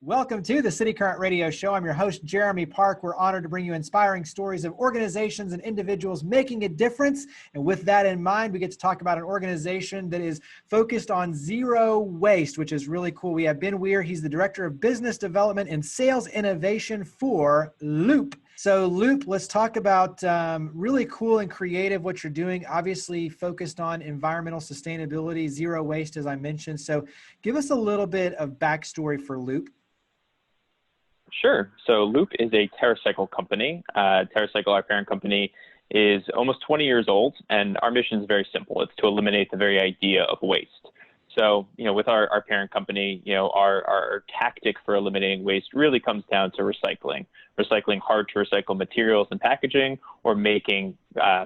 Welcome to the cityCURRENT Radio Show. I'm your host, Jeremy Park. We're honored to bring you inspiring stories of organizations and individuals making a difference. And with that in mind, we get to talk about an organization that is focused on zero waste, which is really cool. We have Ben Weir. He's the Director of Business Development and Sales Innovation for Loop. So Loop, let's talk about really cool and creative what you're doing, obviously focused on environmental sustainability, zero waste, as I mentioned. So give us a little bit of backstory for Loop. Sure. So Loop is a TerraCycle company. TerraCycle, our parent company, is almost 20 years old, and our mission is very simple. It's to eliminate the very idea of waste. So, with our parent company, our tactic for eliminating waste really comes down to recycling hard to recycle materials and packaging, or making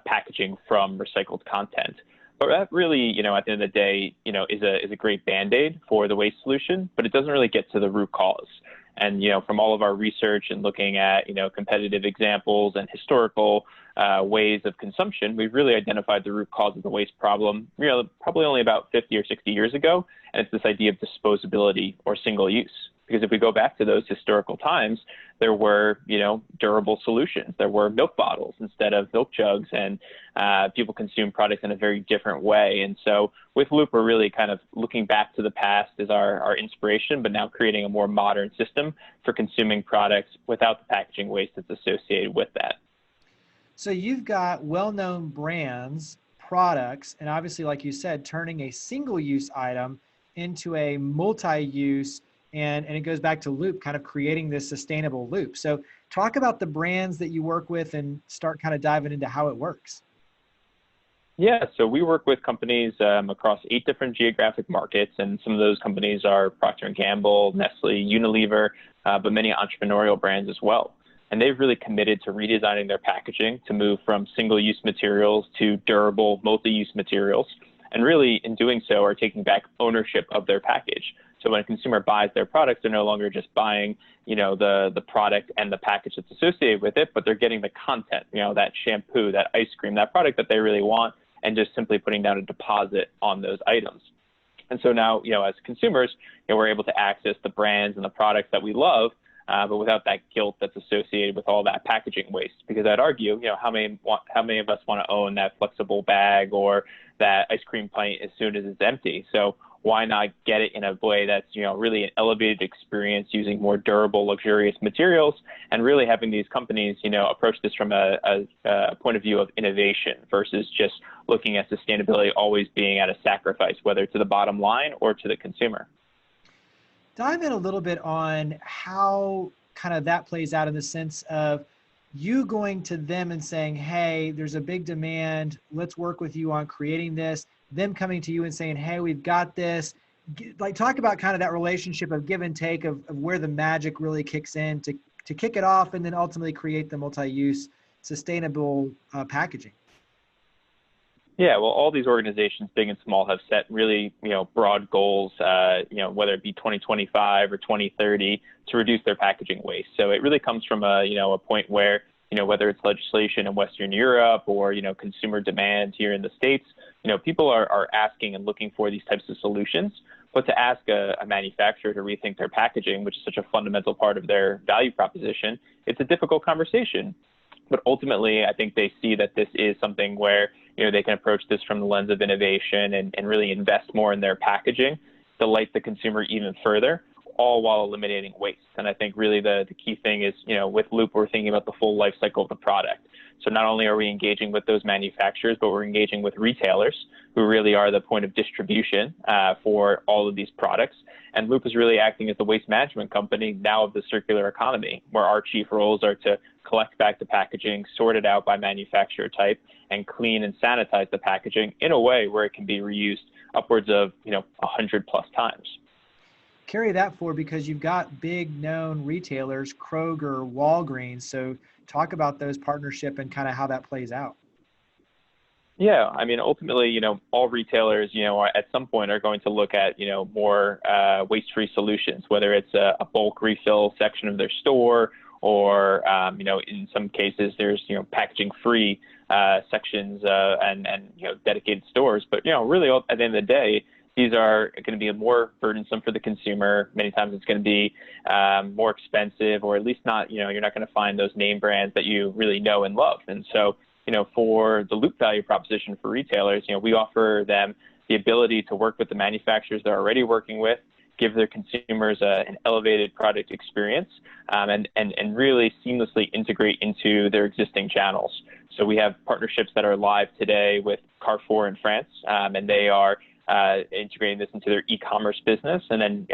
packaging from recycled content. But that really, at the end of the day, is a great Band-Aid for the waste solution, but it doesn't really get to the root cause. And, from all of our research and looking at, competitive examples and historical ways of consumption, we've really identified the root cause of the waste problem, probably only about 50 or 60 years ago. And it's this idea of disposability or single use. Because if we go back to those historical times, there were, durable solutions. There were milk bottles instead of milk jugs, and people consume products in a very different way. And so with Loop, we're really kind of looking back to the past as our inspiration, but now creating a more modern system for consuming products without the packaging waste that's associated with that. So you've got well-known brands, products, and obviously, like you said, turning a single-use item into a multi-use. And it goes back to Loop, kind of creating this sustainable loop. So talk about the brands that you work with and start kind of diving into how it works. Yeah, so we work with companies across 8 different geographic markets, and some of those companies are Procter & Gamble, Nestle, Unilever, but many entrepreneurial brands as well. And they've really committed to redesigning their packaging to move from single-use materials to durable, multi-use materials, and really, in doing so, are taking back ownership of their package. So when a consumer buys their products, they're no longer just buying, the product and the package that's associated with it, but they're getting the content, that shampoo, that ice cream, that product that they really want, and just simply putting down a deposit on those items. And so now, as consumers, we're able to access the brands and the products that we love, but without that guilt that's associated with all that packaging waste. Because I'd argue, how many of us want to own that flexible bag or that ice cream pint as soon as it's empty? So why not get it in a way that's, really an elevated experience using more durable, luxurious materials, and really having these companies, approach this from a point of view of innovation versus just looking at sustainability always being at a sacrifice, whether to the bottom line or to the consumer. Dive in a little bit on how kind of that plays out in the sense of you going to them and saying, hey, there's a big demand, let's work with you on creating this, them coming to you and saying, hey, we've got this. Like, talk about kind of that relationship of give and take of where the magic really kicks in to kick it off and then ultimately create the multi-use sustainable packaging. Yeah, well, all these organizations, big and small, have set really, broad goals, whether it be 2025 or 2030, to reduce their packaging waste. So it really comes from a point where, whether it's legislation in Western Europe or, consumer demand here in the States, people are asking and looking for these types of solutions. But to ask a manufacturer to rethink their packaging, which is such a fundamental part of their value proposition, it's a difficult conversation. But ultimately, I think they see that this is something where, they can approach this from the lens of innovation and really invest more in their packaging, delight the consumer even further, all while eliminating waste. And I think really the key thing is, with Loop, we're thinking about the full life cycle of the product. So not only are we engaging with those manufacturers, but we're engaging with retailers who really are the point of distribution for all of these products. And Loop is really acting as the waste management company now of the circular economy, where our chief roles are to collect back the packaging, sort it out by manufacturer type, and clean and sanitize the packaging in a way where it can be reused upwards of 100+ times. Carry that forward because you've got big known retailers, Kroger, Walgreens. So talk about those partnership and kind of how that plays out. Yeah, I mean, ultimately, all retailers, at some point are going to look at, more waste-free solutions, whether it's a bulk refill section of their store or, in some cases there's, packaging-free sections and dedicated stores. But, really, at the end of the day, these are going to be more burdensome for the consumer. Many times it's going to be more expensive, or at least not, you're not going to find those name brands that you really know and love. And so, for the Loop value proposition for retailers, we offer them the ability to work with the manufacturers they're already working with, give their consumers an elevated product experience, and really seamlessly integrate into their existing channels. So we have partnerships that are live today with Carrefour in France, and they are integrating this into their e-commerce business. And then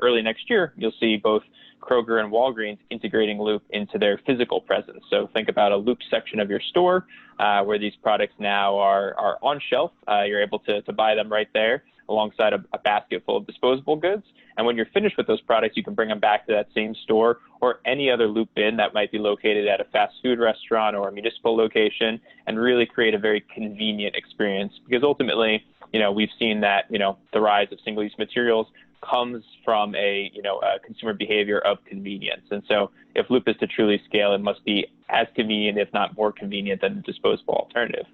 early next year, you'll see both Kroger and Walgreens integrating Loop into their physical presence. So think about a Loop section of your store where these products now are on shelf. You're able to buy them right there alongside a basket full of disposable goods. And when you're finished with those products, you can bring them back to that same store or any other Loop bin that might be located at a fast food restaurant or a municipal location, and really create a very convenient experience. Because ultimately, we've seen that, the rise of single-use materials comes from a consumer behavior of convenience. And so if Loop is to truly scale, it must be as convenient, if not more convenient, than the disposable alternative.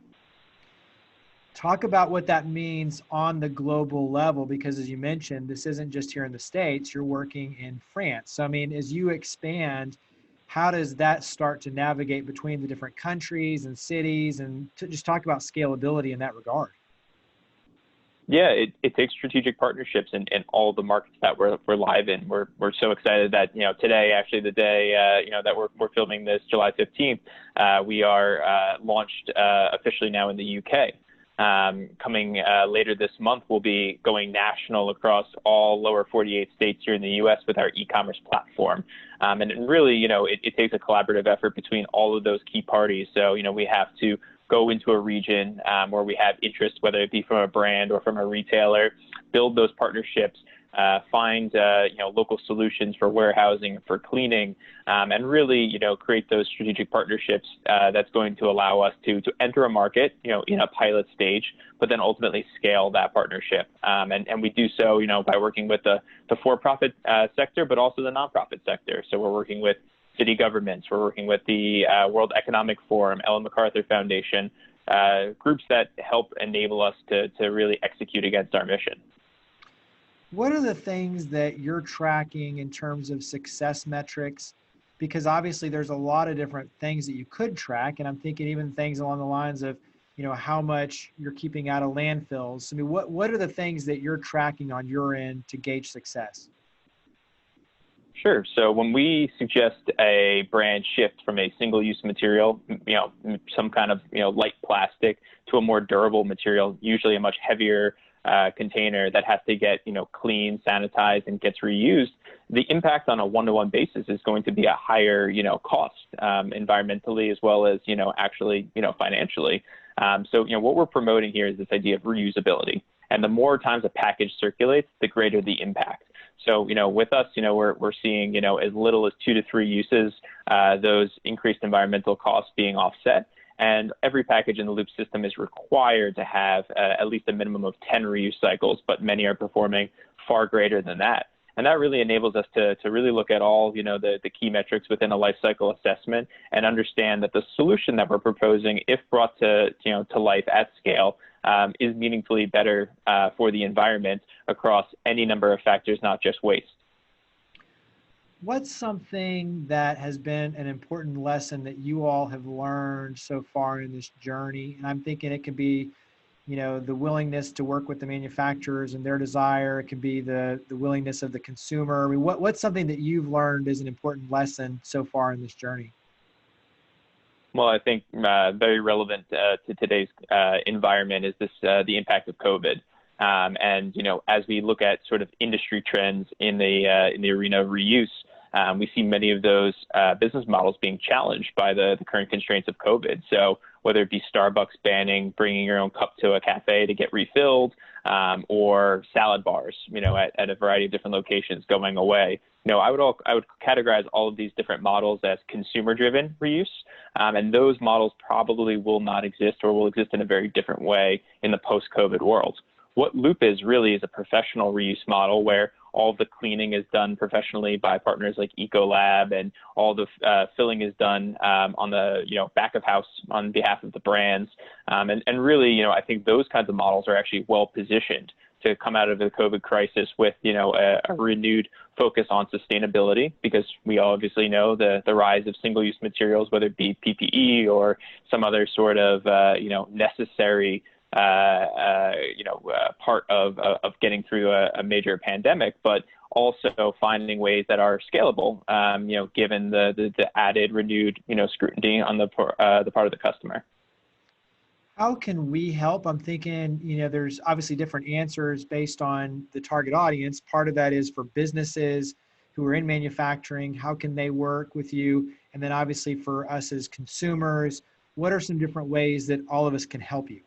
Talk about what that means on the global level, because as you mentioned, this isn't just here in the States, you're working in France. So, as you expand, how does that start to navigate between the different countries and cities, and to just talk about scalability in that regard? Yeah, it takes strategic partnerships in all the markets that we're live in. We're so excited that, today, actually the day, that we're filming this, July 15th, we are launched officially now in the UK. Coming later this month, we'll be going national across all lower 48 states here in the U.S. with our e-commerce platform. And really, it takes a collaborative effort between all of those key parties. So, we have to go into a region where we have interest, whether it be from a brand or from a retailer, build those partnerships, find local solutions for warehousing, for cleaning, and really create those strategic partnerships that's going to allow us to enter a market in a pilot stage, but then ultimately scale that partnership. And we do so by working with the for-profit sector, but also the nonprofit sector. So we're working with city governments, we're working with the World Economic Forum, Ellen MacArthur Foundation, groups that help enable us to really execute against our mission. What are the things that you're tracking in terms of success metrics? Because obviously there's a lot of different things that you could track. And I'm thinking even things along the lines of, how much you're keeping out of landfills. What are the things that you're tracking on your end to gauge success? Sure. So when we suggest a brand shift from a single-use material, some kind of, light plastic, to a more durable material, usually a much heavier container that has to get, cleaned, sanitized, and gets reused, the impact on a one-to-one basis is going to be a higher, cost environmentally as well as, actually, financially. So, what we're promoting here is this idea of reusability. And the more times a package circulates, the greater the impact. So, with us, we're seeing, as little as 2 to 3 uses, those increased environmental costs being offset. And every package in the Loop system is required to have at least a minimum of 10 reuse cycles, but many are performing far greater than that. And that really enables us to really look at all, the key metrics within a life cycle assessment and understand that the solution that we're proposing, if brought to life at scale, is meaningfully better for the environment across any number of factors, not just waste. What's something that has been an important lesson that you all have learned so far in this journey? And I'm thinking it could be, the willingness to work with the manufacturers and their desire. It could be the willingness of the consumer. What's something that you've learned is an important lesson so far in this journey? Well, I think very relevant to today's environment is the impact of COVID. And as we look at sort of industry trends in the arena of reuse, we see many of those business models being challenged by the current constraints of COVID. So whether it be Starbucks banning bringing your own cup to a cafe to get refilled, or salad bars, at a variety of different locations going away. I would categorize all of these different models as consumer-driven reuse, and those models probably will not exist or will exist in a very different way in the post-COVID world. What Loop is really is a professional reuse model where all the cleaning is done professionally by partners like Ecolab, and all the filling is done on the back of house on behalf of the brands. And really, I think those kinds of models are actually well positioned to come out of the COVID crisis with, a renewed focus on sustainability, because we obviously know the rise of single-use materials, whether it be PPE or some other sort of, necessary part of getting through a major pandemic, but also finding ways that are scalable, given the added renewed, scrutiny on the part of the customer. How can we help? I'm thinking, there's obviously different answers based on the target audience. Part of that is for businesses who are in manufacturing. How can they work with you? And then obviously for us as consumers, what are some different ways that all of us can help you?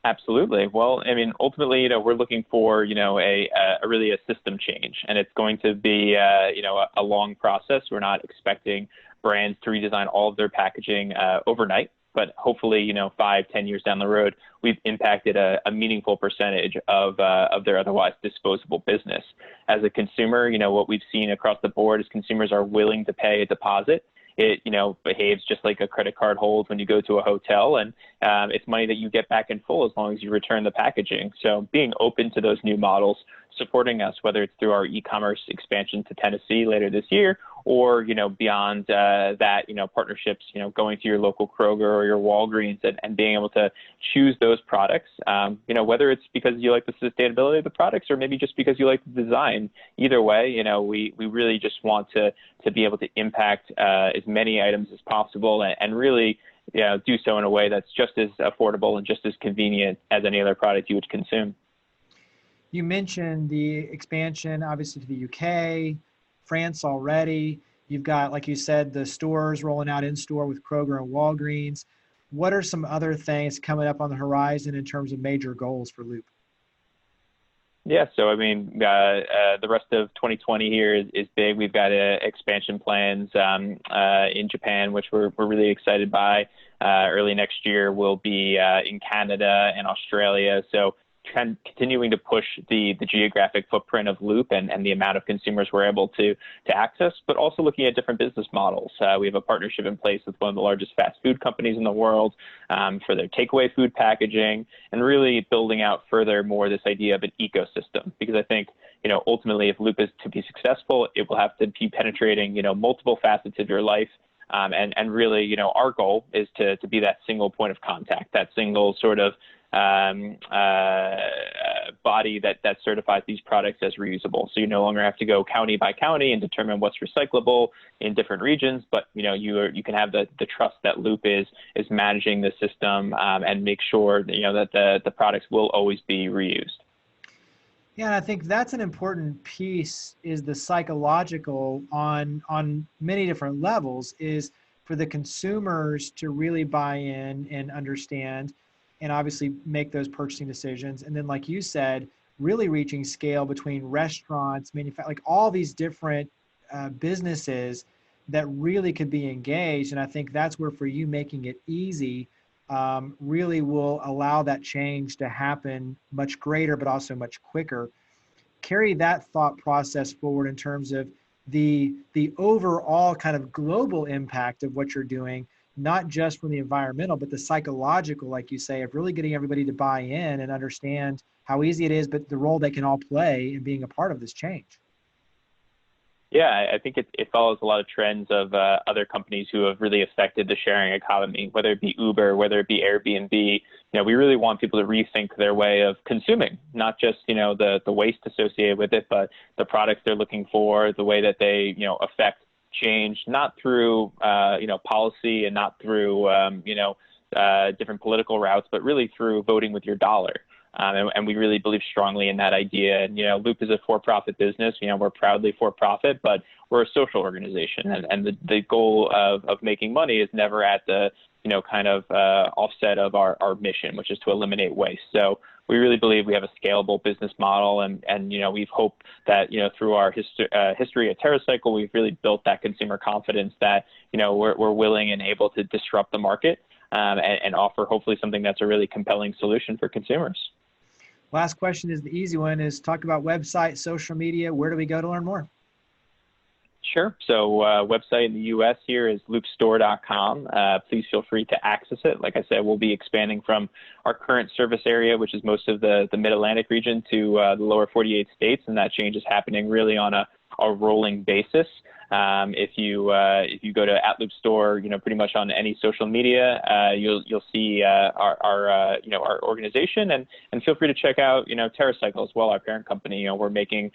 Absolutely. Well, I mean, ultimately, we're looking for, really a system change, and it's going to be, a long process. We're not expecting brands to redesign all of their packaging overnight, but hopefully, 5-10 years down the road, we've impacted a meaningful percentage of their otherwise disposable business. As a consumer, what we've seen across the board is consumers are willing to pay a deposit. It, behaves just like a credit card holds when you go to a hotel, and it's money that you get back in full as long as you return the packaging. So being open to those new models, supporting us, whether it's through our e-commerce expansion to Tennessee later this year, or, beyond that, partnerships, going to your local Kroger or your Walgreens and being able to choose those products, whether it's because you like the sustainability of the products or maybe just because you like the design. Either way, we really just want to be able to impact as many items as possible and really do so in a way that's just as affordable and just as convenient as any other product you would consume. You mentioned the expansion, obviously, to the UK, France already. You've got, like you said, the stores rolling out in-store with Kroger and Walgreens. What are some other things coming up on the horizon in terms of major goals for Loop? Yeah, so I mean, the rest of 2020 here is big. We've got expansion plans in Japan, which we're really excited by. Early next year, we'll be in Canada and Australia. So continuing to push the geographic footprint of Loop and the amount of consumers we're able to access, but also looking at different business models. We have a partnership in place with one of the largest fast food companies in the world for their takeaway food packaging, and really building out furthermore this idea of an ecosystem, because I think, ultimately, if Loop is to be successful, it will have to be penetrating, multiple facets of your life. And really, our goal is to be that single point of contact, that single sort of body that certifies these products as reusable. So you no longer have to go county by county and determine what's recyclable in different regions, but you can have the trust that Loop is managing the system and make sure that the products will always be reused. Yeah, and I think that's an important piece, is the psychological on many different levels, is for the consumers to really buy in and understand and obviously make those purchasing decisions. And then, like you said, really reaching scale between restaurants, like all these different businesses that really could be engaged. And I think that's where, for you, making it easy really will allow that change to happen much greater, but also much quicker. Carry that thought process forward in terms of the overall kind of global impact of what you're doing, not just from the environmental, but the psychological, like you say, of really getting everybody to buy in and understand how easy it is, but the role they can all play in being a part of this change. Yeah, I think it follows a lot of trends of other companies who have really affected the sharing economy, whether it be Uber, whether it be Airbnb. We really want people to rethink their way of consuming, not just, the waste associated with it, but the products they're looking for, the way that they, affect change, not through, policy and not through, different political routes, but really through voting with your dollar. And we really believe strongly in that idea. And, Loop is a for-profit business. We're proudly for-profit, but we're a social organization. And the goal of making money is never at the, offset of our mission, which is to eliminate waste. So we really believe we have a scalable business model. And we've hoped that, through our history at TerraCycle, we've really built that consumer confidence that, we're willing and able to disrupt the market and offer hopefully something that's a really compelling solution for consumers. Last question is the easy one, is talk about website, social media. Where do we go to learn more? Sure. So website in the U.S. here is loopstore.com. Please feel free to access it. Like I said, we'll be expanding from our current service area, which is most of the Mid-Atlantic region, to the lower 48 states, and that change is happening really on a rolling basis. If you go to @loopstore, pretty much on any social media, you'll see our organization, and feel free to check out TerraCycle as well, our parent company. We're making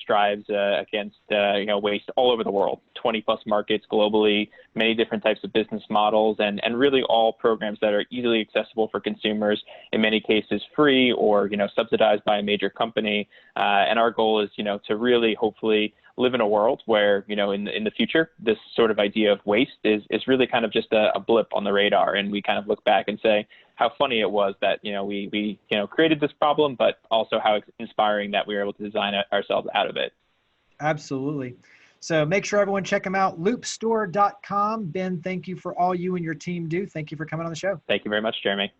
strides against waste all over the world, 20+ markets globally, many different types of business models, and really all programs that are easily accessible for consumers, in many cases free or subsidized by a major company. And our goal is to really hopefully live in a world where, in the future, this sort of idea of waste is really kind of just a blip on the radar. And we kind of look back and say how funny it was that, we created this problem, but also how inspiring that we were able to design ourselves out of it. Absolutely. So make sure everyone check them out, loopstore.com. Ben, thank you for all you and your team do. Thank you for coming on the show. Thank you very much, Jeremy.